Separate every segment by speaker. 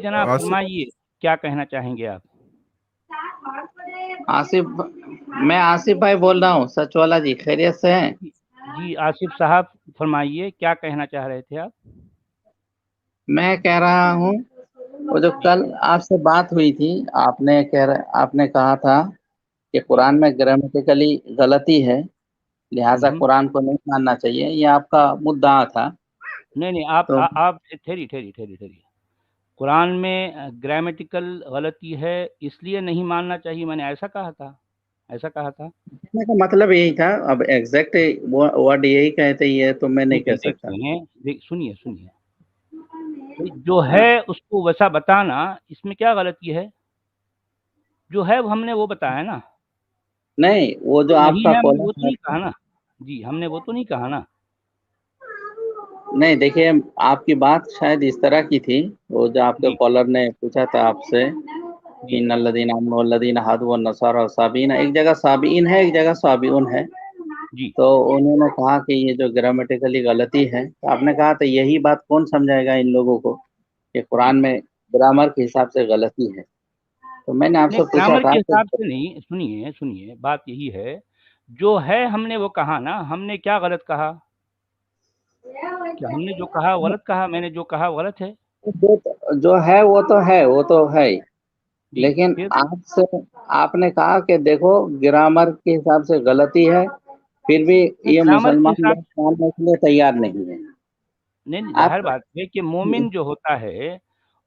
Speaker 1: جناب
Speaker 2: آصف
Speaker 1: فرمائیے کیا کہنا چاہیں گے آپ؟
Speaker 3: آصف میں آصف بھائی بول رہا ہوں، سچ والا جی، خیریت سے ہیں؟
Speaker 1: جی آصف صاحب فرمائیے کیا کہنا چاہ رہے تھے آپ؟
Speaker 3: میں کہہ رہا ہوں وہ جو کل آپ سے بات ہوئی تھی، آپ نے کہا تھا کہ قرآن میں گرامیٹیکلی غلطی ہے، لہٰذا قرآن کو نہیں ماننا چاہیے، یہ آپ کا مدعا تھا۔
Speaker 1: نہیں
Speaker 3: تو
Speaker 1: آپ ٹھہری قرآن میں گرامیٹیکل غلطی ہے اس لیے نہیں ماننا چاہیے، میں نے ایسا کہا تھا
Speaker 3: کہنے کا مطلب یہی تھا، اب ایگزیکٹ ورڈ یہی کہتے ہی ہے تو میں نہیں کہہ سکتا۔
Speaker 1: سنیے جو ہے اس کو ویسا بتانا، اس میں کیا غلطی ہے؟ جو ہے ہم نے وہ بتایا نا،
Speaker 3: نہیں، وہ جو آپ
Speaker 1: نہیں
Speaker 3: کا
Speaker 1: ہے ہم نے وہ تو
Speaker 3: کالر
Speaker 1: نہیں کہا نا، جی ہم نے وہ تو نہیں کہا نا۔
Speaker 3: نہیں، دیکھیے آپ کی بات شاید اس طرح کی تھی، وہ جو آپ کے
Speaker 1: جی
Speaker 3: کالر نے پوچھا تھا آپ سے،
Speaker 1: جی
Speaker 3: ان الذین آمنوا والذین ہادوا والنصارى والصابئین، ایک جگہ صابئین ہے ایک جگہ صابئون ہے،
Speaker 1: جی
Speaker 3: تو انہوں نے کہا کہ یہ جو گرامیٹیکلی غلطی ہے، تو آپ نے کہا تو یہی بات کون سمجھائے گا ان لوگوں کو کہ
Speaker 1: جی
Speaker 3: قرآن میں گرامر کے حساب سے غلطی ہے؟ تو میں نے آپ
Speaker 1: نہیں،
Speaker 3: سے پوچھا
Speaker 1: گرامر
Speaker 3: تھا
Speaker 1: کے
Speaker 3: کہ
Speaker 1: حساب سے نہیں، سنیے بات یہی ہے، جو ہے ہم نے وہ کہا نا، ہم نے کیا غلط کہا؟ کہ ہم نے جو کہا غلط کہا، میں نے جو کہا غلط ہے؟
Speaker 3: جو ہے وہ تو ہے ہی،
Speaker 1: جی
Speaker 3: لیکن
Speaker 1: پھر
Speaker 3: آپ نے کہا کہ دیکھو گرامر کے حساب سے غلطی ہے، پھر بھی یہ
Speaker 1: گرامر کے
Speaker 3: مسلمان
Speaker 1: حساب
Speaker 3: لوگ ماننے کے لیے تیار نہیں ہے۔
Speaker 1: نہیں،
Speaker 3: آپ
Speaker 1: ظاہر بات ہے کہ مومن جو ہوتا ہے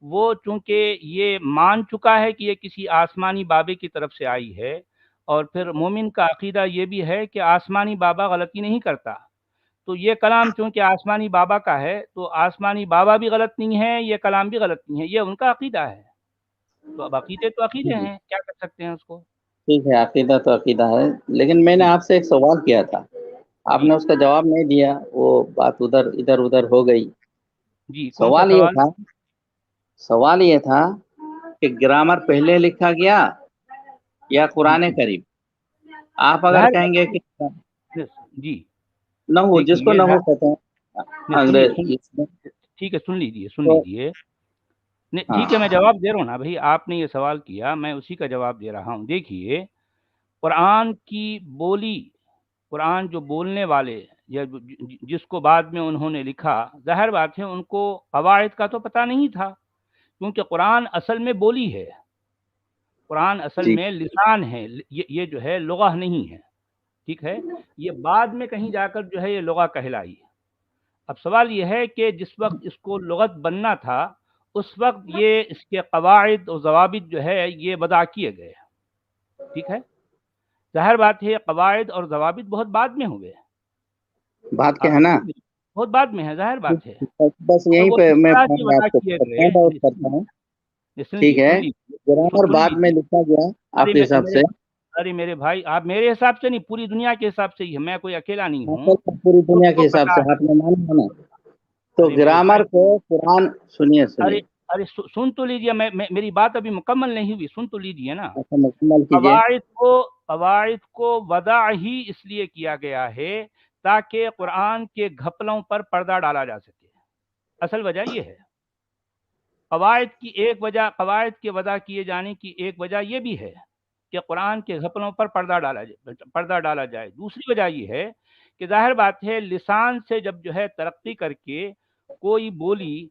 Speaker 1: وہ چونکہ یہ مان چکا ہے کہ یہ کسی آسمانی بابے کی طرف سے آئی ہے، اور پھر مومن کا عقیدہ یہ بھی ہے کہ آسمانی بابا غلطی نہیں کرتا، تو یہ کلام چونکہ آسمانی بابا کا ہے تو آسمانی بابا بھی غلط نہیں ہے، یہ کلام بھی غلط نہیں ہے، یہ ان کا عقیدہ ہے۔ تو اب عقیدے تو عقیدے ہیں، کیا کر سکتے ہیں اس کو؟
Speaker 3: ٹھیک ہے، عقیدہ تو عقیدہ ہے، لیکن میں نے
Speaker 1: جی
Speaker 3: آپ سے ایک سوال کیا تھا، آپ
Speaker 1: جی
Speaker 3: نے اس کا جواب نہیں دیا، وہ بات ادھر ادھر ہو گئی۔
Speaker 1: جی کون سا
Speaker 3: سوال یہ
Speaker 1: سوال؟
Speaker 3: تھا سوال یہ تھا کہ گرامر پہلے لکھا گیا یا قرآن کریم؟ آپ اگر
Speaker 1: ظاہر
Speaker 3: کہیں
Speaker 1: بات
Speaker 3: گے
Speaker 1: ہے،
Speaker 3: کہ
Speaker 1: جی
Speaker 3: نحو، جس کو
Speaker 1: دیکھیے
Speaker 3: نحو کہتے ہیں انگریزی
Speaker 1: ٹھیک ہے، سن
Speaker 3: تو
Speaker 1: لیجئے نہیں
Speaker 3: ہاں
Speaker 1: ٹھیک ہے، میں جواب دے رہا ہوں نا بھائی، آپ نے یہ سوال کیا، میں اسی کا جواب دے رہا ہوں۔ دیکھیے قرآن کی بولی، قرآن جو بولنے والے یا جس کو بعد میں انہوں نے لکھا، ظاہر بات ہے ان کو قواعد کا تو پتہ نہیں تھا، کیونکہ قرآن اصل میں بولی ہے، قرآن اصل
Speaker 3: جی
Speaker 1: میں لسان ہے، یہ جو ہے لغہ نہیں ہے، ٹھیک ہے، یہ بعد میں کہیں جا کر جو ہے یہ لغہ کہلائی۔ اب سوال یہ ہے کہ جس وقت اس کو لغت بننا تھا اس وقت یہ اس کے قواعد اور ضوابط جو ہے یہ وضع کیے گئے، ٹھیک ہے، ظاہر بات ہے قواعد اور ضوابط بہت بعد میں ہوئے،
Speaker 3: بات کیا ہے نا،
Speaker 1: بہت بعد میں ہے، ظاہر بات ہے،
Speaker 3: بس
Speaker 1: اور
Speaker 3: یہیں
Speaker 1: وہ
Speaker 3: پہ
Speaker 1: اس
Speaker 3: میں
Speaker 1: طرح سے وضع
Speaker 3: آپ کو
Speaker 1: کیے
Speaker 3: پوائنٹ آؤٹ کرتا ہوں۔ ٹھیک ہے،
Speaker 1: گئے،
Speaker 3: گرامر
Speaker 1: سن
Speaker 3: بعد میں
Speaker 1: لیجیے،
Speaker 3: لکھا گیا آپ کے حساب سے؟
Speaker 1: ارے میرے بھائی، آپ میرے حساب سے نہیں، پوری دنیا کے حساب سے ہی ہے، میں کوئی اکیلا نہیں ہوں،
Speaker 3: پوری
Speaker 1: سب
Speaker 3: دنیا
Speaker 1: کو
Speaker 3: کے حساب
Speaker 1: پتا
Speaker 3: سے
Speaker 1: ہے۔
Speaker 3: آپ نے مانا ہے نا، تو
Speaker 1: ارے میرے
Speaker 3: گرامر
Speaker 1: بھائی،
Speaker 3: کو قرآن سنیے
Speaker 1: ارے سن تو لیجیے، میری بات ابھی مکمل نہیں ہوئی، سن تو لیجیے نا۔
Speaker 3: اچھا مکمل کیجیے۔
Speaker 1: قواعد کو وضع ہی اس لیے کیا گیا ہے تاکہ قرآن کے گھپلوں پر پردہ ڈالا جا سکے، اصل وجہ یہ ہے۔ قواعد کے وضع کیے جانے کی ایک وجہ یہ بھی ہے کہ قرآن کے گھپلوں پر پردہ ڈالا جائے۔ دوسری وجہ یہ ہے کہ ظاہر بات ہے لسان سے جب جو ہے ترقی کر کے کوئی بولی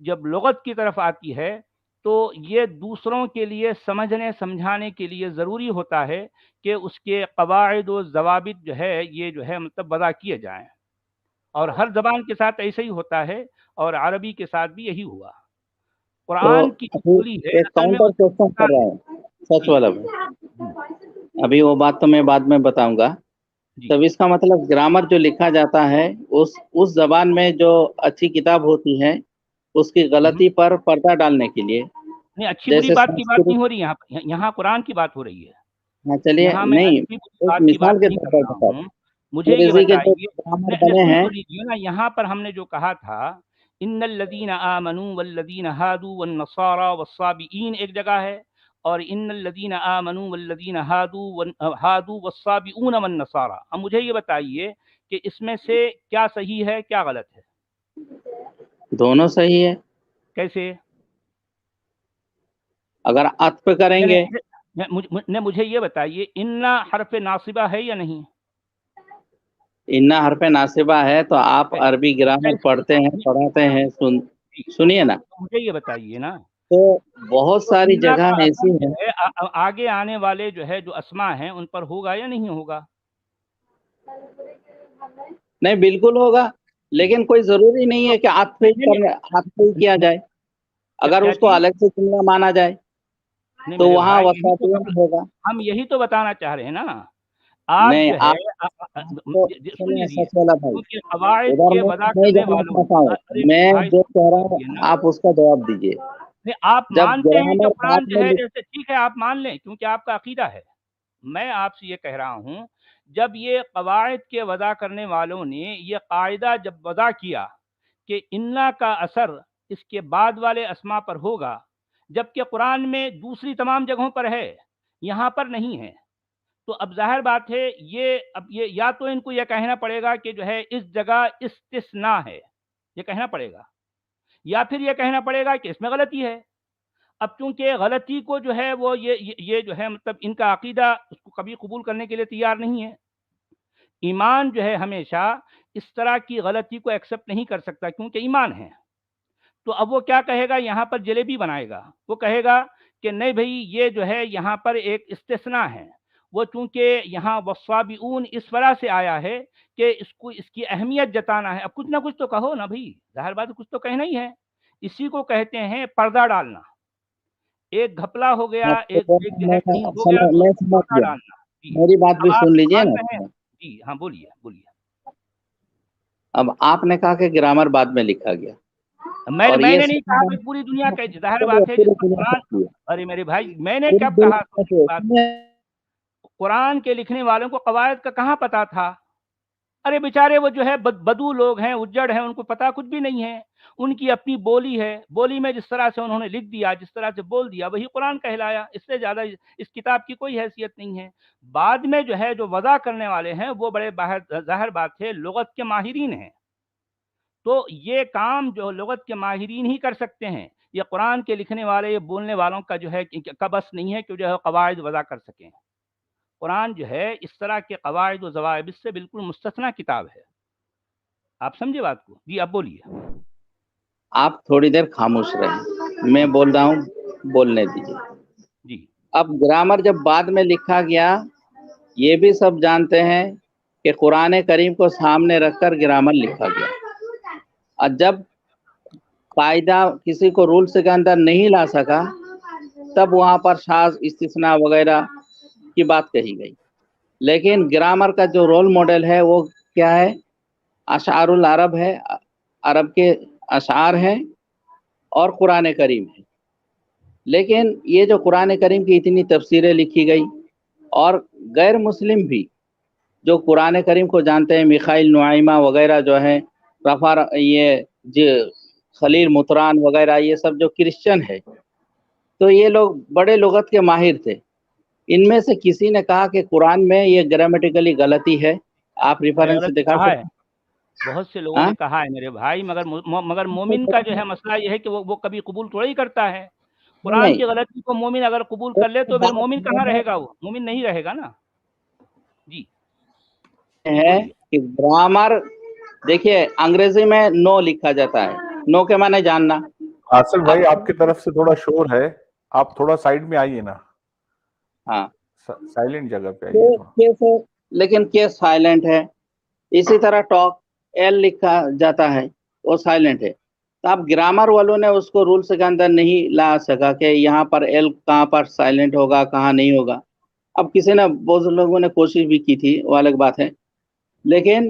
Speaker 1: جب لغت کی طرف آتی ہے تو یہ دوسروں کے لیے سمجھنے سمجھانے کے لیے ضروری ہوتا ہے کہ اس کے قواعد و ضوابط جو ہے یہ جو ہے مطلب وضع کیے جائیں، اور ہر زبان کے ساتھ ایسے ہی ہوتا ہے، اور عربی کے ساتھ بھی یہی ہوا۔
Speaker 3: تو
Speaker 1: قرآن کی جو
Speaker 3: ابھی
Speaker 1: بولی ہے
Speaker 3: ایک
Speaker 1: اصل میں
Speaker 3: کاؤنٹر کوشچن کر رہا ہوں، سچ
Speaker 1: جی
Speaker 3: والا ابھی وہ بات تو میں بعد میں بتاؤں گا۔
Speaker 1: جی
Speaker 3: تب اس کا مطلب گرامر جو لکھا جاتا ہے اس زبان میں جو اچھی کتاب ہوتی ہے اس کی غلطی پر پردہ ڈالنے کے لیے،
Speaker 1: نہیں، اچھی بری
Speaker 3: جیسے
Speaker 1: بات کی بات
Speaker 3: سنسکرت،
Speaker 1: نہیں ہو رہی یہاں قرآن کی بات ہو رہی ہے،
Speaker 3: ہاں چلیے،
Speaker 1: یہاں میں
Speaker 3: نہیں
Speaker 1: اچھی بری
Speaker 3: ایک
Speaker 1: بات کی
Speaker 3: مثال
Speaker 1: بات
Speaker 3: کے
Speaker 1: نہیں
Speaker 3: طور
Speaker 1: کر
Speaker 3: پر
Speaker 1: رہا
Speaker 3: بتا،
Speaker 1: ہوں، مجھے یہ
Speaker 3: انگریزی کے جو
Speaker 1: بتائیے،
Speaker 3: گرامر
Speaker 1: نہیں
Speaker 3: بنے
Speaker 1: سن
Speaker 3: ہیں،
Speaker 1: تو لیجیے نا، یہاں پر ہم نے جو کہا تھا ان الذین آمنوا والذین ہادوا والنصارى والصابئین ایک جگہ ہے، اور ان الذین آمنوا والذین ہادوا والصابئون والنصارى، اب مجھے یہ بتائیے کہ اس میں سے کیا صحیح ہے کیا غلط ہے؟
Speaker 3: دونوں صحیح ہے۔
Speaker 1: کیسے؟
Speaker 3: اگر عطف کریں گے
Speaker 1: مجھے یہ بتائیے انا حرف ناصبہ ہے یا نہیں؟
Speaker 3: انا حرف ناصبہ ہے تو آپ عربی گرامر پڑھتے ہیں پڑھاتے ہیں، سنیے نا،
Speaker 1: مجھے یہ بتائیے نا،
Speaker 3: تو بہت ساری
Speaker 1: انا
Speaker 3: جگہ
Speaker 1: کا
Speaker 3: ایسی
Speaker 1: اثر جو
Speaker 3: ہیں.
Speaker 1: ہے آگے آنے والے جو ہے جو اسما ہیں ان پر ہوگا یا نہیں ہوگا؟
Speaker 3: نہیں بالکل ہوگا، لیکن کوئی ضروری نہیں ہے کہ عطف ہی کیا جائے. اگر
Speaker 1: کیا
Speaker 3: اس کو
Speaker 1: چیز؟
Speaker 3: الگ سے جملہ مانا جائے
Speaker 1: نہیں
Speaker 3: تو
Speaker 1: میرے
Speaker 3: وہاں
Speaker 1: بھائی،
Speaker 3: وساطین ہوگا.
Speaker 1: ہم یہی تو بتانا چاہ رہے ہیں نا. آپ
Speaker 3: نہیں
Speaker 1: جو ہے
Speaker 3: تو
Speaker 1: سن
Speaker 3: سنیے
Speaker 1: لیجیے،
Speaker 3: سچ والا بھائی،
Speaker 1: کیونکہ قواعد
Speaker 3: ادھر
Speaker 1: کے
Speaker 3: میں
Speaker 1: وضع
Speaker 3: نہیں
Speaker 1: کرنے
Speaker 3: جانا
Speaker 1: والوں،
Speaker 3: چاہتا ہوں.
Speaker 1: ارے میرے
Speaker 3: میں
Speaker 1: بھائی
Speaker 3: جو کہہ رہا
Speaker 1: سنیے
Speaker 3: ہوں
Speaker 1: نا،
Speaker 3: آپ اس کا جواب دیجیے.
Speaker 1: نہیں آپ
Speaker 3: جب
Speaker 1: مانتے ہیں کہ
Speaker 3: گرامر
Speaker 1: قرآن
Speaker 3: بعد
Speaker 1: جو
Speaker 3: میں
Speaker 1: ہے جیسے ٹھیک ہے آپ مان لیں کیونکہ آپ کا عقیدہ ہے. میں آپ سے یہ کہہ رہا ہوں جب یہ قواعد کے وضع کرنے والوں نے یہ قاعدہ جب وضع کیا کہ انا کا اثر اس کے بعد والے اسما پر ہوگا، جبکہ قرآن میں دوسری تمام جگہوں پر ہے، یہاں پر نہیں ہے، تو اب ظاہر بات ہے اب یہ یا تو ان کو یہ کہنا پڑے گا کہ جو ہے اس جگہ استثناء ہے، یہ کہنا پڑے گا، یا پھر یہ کہنا پڑے گا کہ اس میں غلطی ہے. اب چونکہ غلطی کو جو ہے وہ یہ جو ہے مطلب ان کا عقیدہ اس کو کبھی قبول کرنے کے لیے تیار نہیں ہے. ایمان جو ہے ہمیشہ اس طرح کی غلطی کو ایکسیپٹ نہیں کر سکتا کیونکہ ایمان ہے. تو اب وہ کیا کہے گا، یہاں پر جلیبی بنائے گا، وہ کہے گا کہ نہیں بھئی یہ جو ہے یہاں پر ایک استثناء ہے، وہ چونکہ یہاں والصابئون اس وجہ سے آیا ہے کہ اس کی اہمیت جتانا ہے. اب کچھ نہ کچھ تو کہو نا بھئی، ظاہر بات کچھ تو کہنا ہی ہے. اسی کو کہتے ہیں پردہ ڈالنا. ایک گھپلا ہو گیا، ایک جو ہے کہیں ہو گیا تو
Speaker 3: میں
Speaker 1: اس کو
Speaker 3: سمجھ
Speaker 1: پردہ
Speaker 3: گیا،
Speaker 1: ڈالنا. جی
Speaker 3: میری بات بھی
Speaker 1: اب آپ
Speaker 3: سن لیجیے
Speaker 1: مان رہے ہیں.
Speaker 3: نا.
Speaker 1: جی ہاں بولیے بولیے.
Speaker 3: اب آپ نے کہا کہ گرامر بعد میں لکھا گیا
Speaker 1: میں
Speaker 3: اور
Speaker 1: نے
Speaker 3: یہ
Speaker 1: نہیں کہا کہ پوری دنیا کا ظاہر بات ہے جس پر قرآن، ارے میرے بھائی میں نے کب کہا بات، قرآن کے لکھنے والوں کو قواعد کا کہاں پتا تھا؟ ارے بیچارے وہ جو ہے بدو لوگ ہیں، اجڑ ہیں، ان کو پتا کچھ بھی نہیں ہے. ان کی اپنی بولی ہے، بولی میں جس طرح سے انہوں نے لکھ دیا، جس طرح سے بول دیا وہی قرآن کہلایا. اس سے زیادہ اس کتاب کی کوئی حیثیت نہیں ہے. بعد میں جو ہے جو وضع کرنے والے ہیں وہ بڑے ظاہر بات ہے لغت کے ماہرین ہیں، تو یہ کام جو لغت کے ماہرین ہی کر سکتے ہیں. یہ قرآن کے لکھنے والے، یہ بولنے والوں کا جو ہے کا بس نہیں ہے کہ جو ہے قواعد وضع کر سکیں. قرآن جو ہے اس طرح کے قواعد و ضوابط سے بالکل مستثنیٰ کتاب ہے. آپ سمجھے بات کو؟ جی اب بولیے.
Speaker 3: آپ تھوڑی دیر خاموش رہیں، میں بول رہا ہوں، بولنے دیجیے.
Speaker 1: جی
Speaker 3: اب گرامر جب بعد میں لکھا گیا، یہ بھی سب جانتے ہیں کہ قرآن کریم کو سامنے رکھ کر گرامر لکھا گیا. اور جب قاعدہ کسی کو رولز کے اندر نہیں لا سکا تب وہاں پر شاذ استثناء وغیرہ کی بات کہی گئی. لیکن گرامر کا جو رول ماڈل ہے وہ کیا ہے؟ اشعار العرب ہے، عرب کے اشعار ہیں اور قرآن کریم ہے. لیکن یہ جو قرآن کریم کی اتنی تفسیریں لکھی گئی اور غیر مسلم بھی جو قرآن کریم کو جانتے ہیں، میخائیل نعیمہ وغیرہ جو ہیں، یہ خلیل مطران وغیرہ، یہ سب جو کرسچن ہے، تو یہ لوگ بڑے لغت کے ماہر تھے. ان میں سے کسی نے کہا کہ قرآن میں یہ گرامیٹیکلی غلطی ہے. آپ
Speaker 1: ارے
Speaker 3: ریفرنس
Speaker 1: غلطی
Speaker 3: دکھا
Speaker 1: کہا ہے،
Speaker 3: سکتے
Speaker 1: بہت سے لوگوں نے کہا ہے میرے بھائی، مگر مومن کا جو ہے مسئلہ یہ ہے کہ وہ کبھی قبول تھوڑا ہی کرتا ہے. قرآن
Speaker 3: نہیں
Speaker 1: کی غلطی کو مومن اگر قبول کر لے تو پھر مومن کہاں رہے گا؟ وہ مومن نہیں رہے گا نا. جی جی
Speaker 3: ہے
Speaker 1: بولیے.
Speaker 3: کہ گرامر، دیکھیے انگریزی میں نو لکھا جاتا ہے، نو کے معنی جاننا.
Speaker 2: حاصل بھائی آپ کی طرف سے تھوڑا شور ہے، آپ تھوڑا سائیڈ میں آئیے نا،
Speaker 3: ہاں
Speaker 2: سائلنٹ جگہ پہ آئیے تھوڑا.
Speaker 3: لیکن کیس سائلنٹ ہے. اسی طرح ٹاک ایل لکھا جاتا ہے، وہ سائلنٹ ہے. تو اب گرامر والوں نے اس کو رولز کے اندر نہیں لا سکا کہ یہاں پر ایل کہاں پر سائلنٹ ہوگا کہاں نہیں ہوگا. اب کسی نے، بہت لوگوں نے کوشش بھی کی تھی، وہ الگ بات ہے، لیکن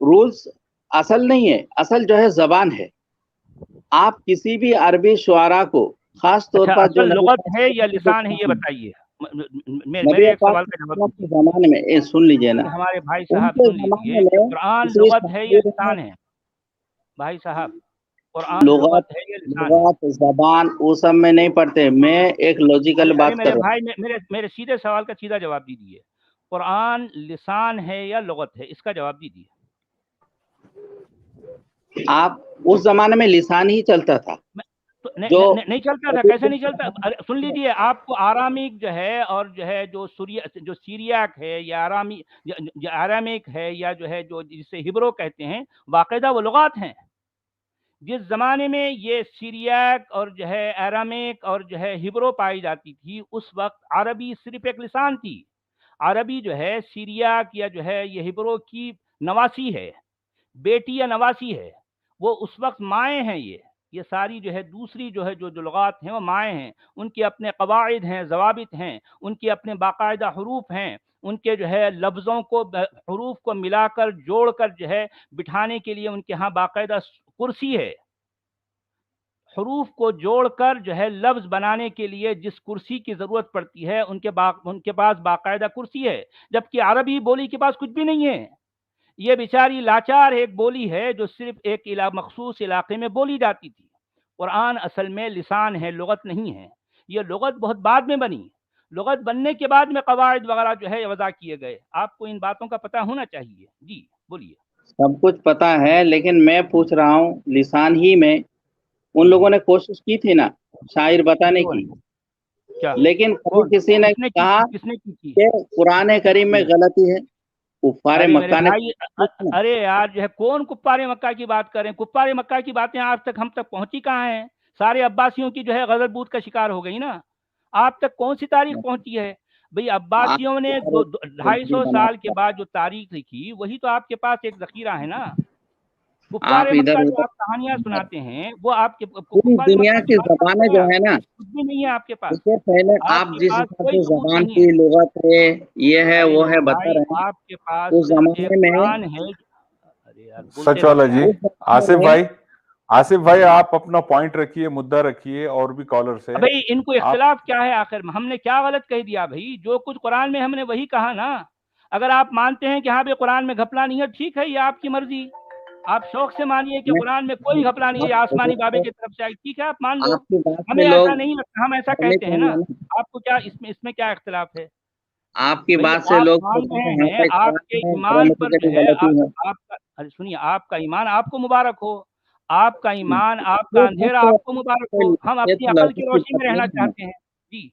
Speaker 3: رولز اصل نہیں ہے. اصل جو ہے زبان ہے. آپ کسی بھی عربی شعراء کو، خاص طور
Speaker 1: اچھا
Speaker 3: پر جو
Speaker 1: اصل لغت ہے یا لسان ہے یہ بتائیے.
Speaker 3: نبی
Speaker 1: میرے ایک
Speaker 3: پاک
Speaker 1: سوال کا جواب
Speaker 3: کے
Speaker 1: دیجیے
Speaker 3: زمانے میں، سن لیجئے نا،
Speaker 1: کہ ہمارے بھائی
Speaker 3: ان
Speaker 1: صاحب
Speaker 3: کے
Speaker 1: سن لیجیے
Speaker 3: زمانے
Speaker 1: کہ
Speaker 3: میں
Speaker 1: قرآن
Speaker 3: کسی
Speaker 1: لغت ہے یا
Speaker 3: شاعر نے
Speaker 1: لسان ہے؟ بھائی صاحب قرآن
Speaker 3: لغت
Speaker 1: لغت ہے یا لسان ہے؟
Speaker 3: زبان وہ سب میں نہیں پڑھتے. میں ایک لوجیکل
Speaker 1: ارے
Speaker 3: بات
Speaker 1: میرے
Speaker 3: کر رہا
Speaker 1: بھائی میرے سیدھے سوال کا سیدھا جواب دیجیے. قرآن لسان ہے یا لغت ہے؟ اس کا جواب دیجیے.
Speaker 3: ہوں. آپ اس زمانے میں لسان ہی چلتا تھا.
Speaker 1: تو
Speaker 3: جو
Speaker 1: نہیں چلتا تھا، کیسے نہیں چلتا؟ سن لیجیے، آپ کو آرامک جو ہے اور جو ہے جو سیریاک ہے یا آرامک ہے یا جو ہے جو جسے ہبرو کہتے ہیں، باقاعدہ وہ لغات ہیں۔ جس زمانے میں یہ سیریاک اور جو ہے آرامک اور جو ہے ہبرو پائی جاتی تھی، اس وقت عربی صرف ایک لسان تھی۔ عربی جو ہے سیریاک یا جو ہے یہ ہبرو کی نواسی ہے، بیٹی یا نواسی ہے، وہ اس وقت مائیں ہیں۔ یہ ساری جو ہے دوسری جو ہے جو لغات ہیں وہ مائیں ہیں، ان کے اپنے قواعد ہیں، ضوابط ہیں، ان کے اپنے باقاعدہ حروف ہیں، ان کے جو ہے لفظوں کو حروف کو ملا کر جوڑ کر جو ہے بٹھانے کے لیے ان کے ہاں باقاعدہ کرسی ہے۔ حروف کو جوڑ کر جو ہے لفظ بنانے کے لیے جس کرسی کی ضرورت پڑتی ہے ان کے پاس باقاعدہ کرسی ہے، جبکہ عربی بولی کے پاس کچھ بھی نہیں ہے۔ یہ بیچاری لاچار ایک بولی ہے جو صرف ایک مخصوص علاقے میں بولی جاتی تھی۔ قرآن اصل میں لسان ہے، لغت نہیں ہے۔ یہ لغت بہت بعد میں بنی، لغت بننے کے بعد میں قواعد وغیرہ جو ہے وضع کیے گئے۔ آپ کو ان باتوں کا پتہ ہونا چاہیے۔ جی بولیے۔
Speaker 3: سب کچھ پتا ہے، لیکن میں پوچھ رہا ہوں لسان ہی میں ان لوگوں نے کوشش کی تھی نا شاعر بتانے کی،
Speaker 1: کیا؟
Speaker 3: لیکن کبھی کسی نے کہا
Speaker 1: کس نے کی؟
Speaker 3: کہ قرآن کریم میں غلطی ہے۔ کفار
Speaker 1: ارے میرے
Speaker 3: مکہ نے
Speaker 1: بھائی، ارے یار جو ہے کون کفار مکہ کی بات کریں؟ کفار مکہ کی باتیں آج تک ہم تک پہنچی کہاں ہیں؟ سارے عباسیوں کی جو ہے غزل بود کا شکار ہو گئی نا۔ آپ تک کون سی تاریخ پہنچی ہے بھئی؟ عباسیوں نے 250 سال کے بعد جو تاریخ لکھی وہی تو آپ کے پاس ایک ذخیرہ ہے نا۔ کفار
Speaker 3: آپ
Speaker 1: مکہ
Speaker 3: ادھر
Speaker 1: جو
Speaker 3: ادھر
Speaker 1: آپ کہانیاں سناتے ہیں وہ آپ کے
Speaker 3: پوری
Speaker 1: کفار
Speaker 3: دنیا
Speaker 1: مکہ کی
Speaker 3: کی
Speaker 1: بات
Speaker 3: زبانیں
Speaker 1: کرتے
Speaker 3: جو
Speaker 1: ہیں،
Speaker 3: ہے نا،
Speaker 1: کچھ بھی نہیں ہے آپ کے پاس۔
Speaker 3: اس سے پہلے
Speaker 1: آپ
Speaker 3: آپ
Speaker 1: کے
Speaker 3: جس
Speaker 1: پاس
Speaker 3: حساب
Speaker 1: کوئی
Speaker 3: سے
Speaker 1: ثبوت
Speaker 3: زبان
Speaker 1: نہیں
Speaker 3: کی
Speaker 1: ہے۔
Speaker 3: لغت ہے، یہ ہے
Speaker 1: ارے
Speaker 3: وہ
Speaker 1: میرے
Speaker 3: ہے بتا
Speaker 1: بھائی،
Speaker 3: رہے ہیں
Speaker 1: آپ کے پاس
Speaker 3: اس
Speaker 1: صرف ایک
Speaker 3: زمانے میں
Speaker 1: قرآن ہے۔ ارے یار بولتے
Speaker 2: سچ
Speaker 1: رہو
Speaker 2: والا جی۔
Speaker 1: یار۔
Speaker 2: آصف بھائی آپ اپنا پوائنٹ رکھیے، مدعا رکھیے، اور بھی کالر سے
Speaker 1: بھائی ان کو
Speaker 2: آپ
Speaker 1: اختلاف کیا ہے آخر میں؟ ہم نے کیا غلط کہہ دیا بھائی؟ جو کچھ قرآن میں ہم نے وہی کہا نا۔ اگر آپ مانتے ہیں کہ ہاں بھائی قرآن میں گھپلا نہیں ہے، ٹھیک ہے، یہ آپ کی مرضی۔ آپ شوق سے مانیے کہ قرآن میں کوئی گھپلا نہیں ہے، یہ آسمانی بابے کی طرف سے آئی، ٹھیک ہے، آپ مان لو۔
Speaker 3: آپ کی بات سے
Speaker 1: ہمیں
Speaker 3: لوگ
Speaker 1: ایسا نہیں لگتا، ہم ایسا
Speaker 3: پڑھنے
Speaker 1: کہتے
Speaker 3: کے
Speaker 1: ہیں نا۔
Speaker 3: معنی،
Speaker 1: آپ کو کیا اس میں کیا اختلاف ہے
Speaker 3: آپ کی
Speaker 1: بھئی؟
Speaker 3: بات سے
Speaker 1: آپ
Speaker 3: لوگ
Speaker 1: مان
Speaker 3: سوچتے
Speaker 1: رہے
Speaker 3: ہیں
Speaker 1: ہیں، آپ کے
Speaker 3: قرآن میں
Speaker 1: ایمان پر جو
Speaker 3: گرامٹیکلی
Speaker 1: ہے
Speaker 3: غلطی ہے۔
Speaker 1: آپ کا، ارے سنیے، آپ کا ایمان آپ کو مبارک ہو، آپ کا ایمان، آپ کا
Speaker 3: یہ بات
Speaker 1: اندھیرا
Speaker 3: تو
Speaker 1: آپ کو مبارک ہو۔ ہم
Speaker 3: یہ
Speaker 1: اپنی
Speaker 3: تو
Speaker 1: عقل کی
Speaker 3: لوگوں کی
Speaker 1: روشنی میں
Speaker 3: باتیں
Speaker 1: رہنا
Speaker 3: ہیں۔
Speaker 1: چاہتے ہیں۔ جی،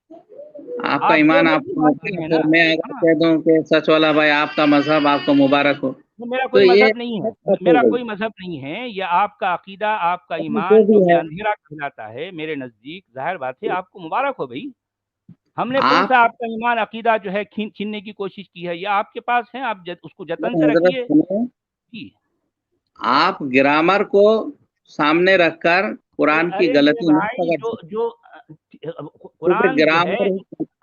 Speaker 3: آپ کا
Speaker 1: آپ جو
Speaker 3: ایمان آپ
Speaker 1: مرضی
Speaker 3: کو
Speaker 1: بات کر رہے ہیں
Speaker 3: مبارک
Speaker 1: نا۔
Speaker 3: ہو، میں اگر
Speaker 1: ہاں،
Speaker 3: کہہ دوں کہ سچ والا بھائی آپ کا مذہب آپ کو مبارک ہو
Speaker 1: میرا
Speaker 3: تو
Speaker 1: کوئی
Speaker 3: یہ
Speaker 1: مذہب نہیں ہے،
Speaker 3: بات ہو
Speaker 1: میرا
Speaker 3: گئی۔
Speaker 1: کوئی مذہب نہیں ہے۔ یہ آپ کا عقیدہ، آپ کا
Speaker 3: جو
Speaker 1: ایمان
Speaker 3: بھی
Speaker 1: جو کہ
Speaker 3: ہے
Speaker 1: اندھیرا کہلاتا ہے میرے نزدیک، ظاہر بات ہے آپ کو مبارک ہو بھائی۔ ہم نے کون
Speaker 3: آپ
Speaker 1: سا آپ کا ایمان عقیدہ جو ہے چھیننے کی کوشش کی ہے؟ یہ آپ کے پاس ہے، آپ اس کو جتن سے
Speaker 3: حضرت
Speaker 1: رکھیے۔
Speaker 3: سنیں،
Speaker 1: جی،
Speaker 3: آپ گرامر کو سامنے رکھ کر قرآن کی
Speaker 1: ارے میرے
Speaker 3: غلطی نہ
Speaker 1: بھائی،
Speaker 3: پکڑ
Speaker 1: جو
Speaker 3: سکتے،
Speaker 1: جو
Speaker 3: کیونکہ
Speaker 1: قرآن میں جو ہے،
Speaker 3: گرامر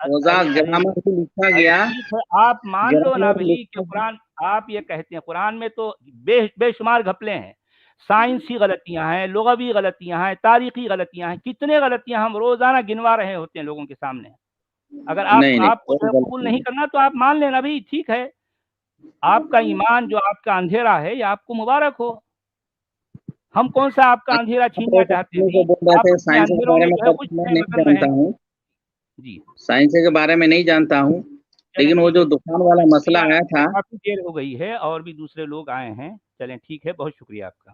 Speaker 3: روزہ
Speaker 1: ارے
Speaker 3: گرامر ہی لکھا
Speaker 1: ارے
Speaker 3: گیا،
Speaker 1: ٹھیک ہے، آپ مان لو نا
Speaker 3: گرامر
Speaker 1: بھائی کہ
Speaker 3: لکھا گیا۔
Speaker 1: قرآن، آپ یہ کہتے ہیں قرآن میں تو بے شمار گھپلے ہیں، سائنسی غلطیاں ہیں، لغوی غلطیاں ہیں، تاریخی غلطیاں ہیں، کتنے غلطیاں ہم روزانہ گنوا رہے ہوتے ہیں لوگوں کے سامنے۔ اگر
Speaker 3: نہیں نہیں،
Speaker 1: آپ کو جو
Speaker 3: کوئی
Speaker 1: ہے قبول
Speaker 3: غلطی
Speaker 1: نہیں
Speaker 3: نہیں۔
Speaker 1: کرنا تو آپ مان لینا بھائی، ٹھیک ہے۔ آپ کا ایمان جو آپ کا اندھیرا ہے، یہ آپ کو مبارک ہو۔ ہم کون سا آپ کا اندھیرا
Speaker 3: آپ
Speaker 1: چھیننا
Speaker 3: ایک
Speaker 1: چاہتے ہیں
Speaker 3: آدمی
Speaker 1: بھائی؟
Speaker 3: کو بول رہے
Speaker 1: آپ
Speaker 3: تھے
Speaker 1: اپنے
Speaker 3: سائنس کے
Speaker 1: اندھیروں
Speaker 3: بارے
Speaker 1: میں
Speaker 3: میں،
Speaker 1: جو ہے
Speaker 3: تو
Speaker 1: الجھے
Speaker 3: میں
Speaker 1: ہیں،
Speaker 3: نہیں
Speaker 1: مگن رہیں۔
Speaker 3: جانتا ہوں،
Speaker 1: جی،
Speaker 3: سائنس کے بارے میں نہیں جانتا ہوں،
Speaker 1: چلیں
Speaker 3: لیکن وہ
Speaker 1: ٹھیک
Speaker 3: جو
Speaker 1: ہے،
Speaker 3: دکان
Speaker 1: بہت
Speaker 3: والا مسئلہ
Speaker 1: شکریہ،
Speaker 3: آیا تھا،
Speaker 1: کافی دیر ہو گئی ہے اور بھی دوسرے لوگ آئے ہیں۔ چلیں ٹھیک ہے، بہت شکریہ آپ کا۔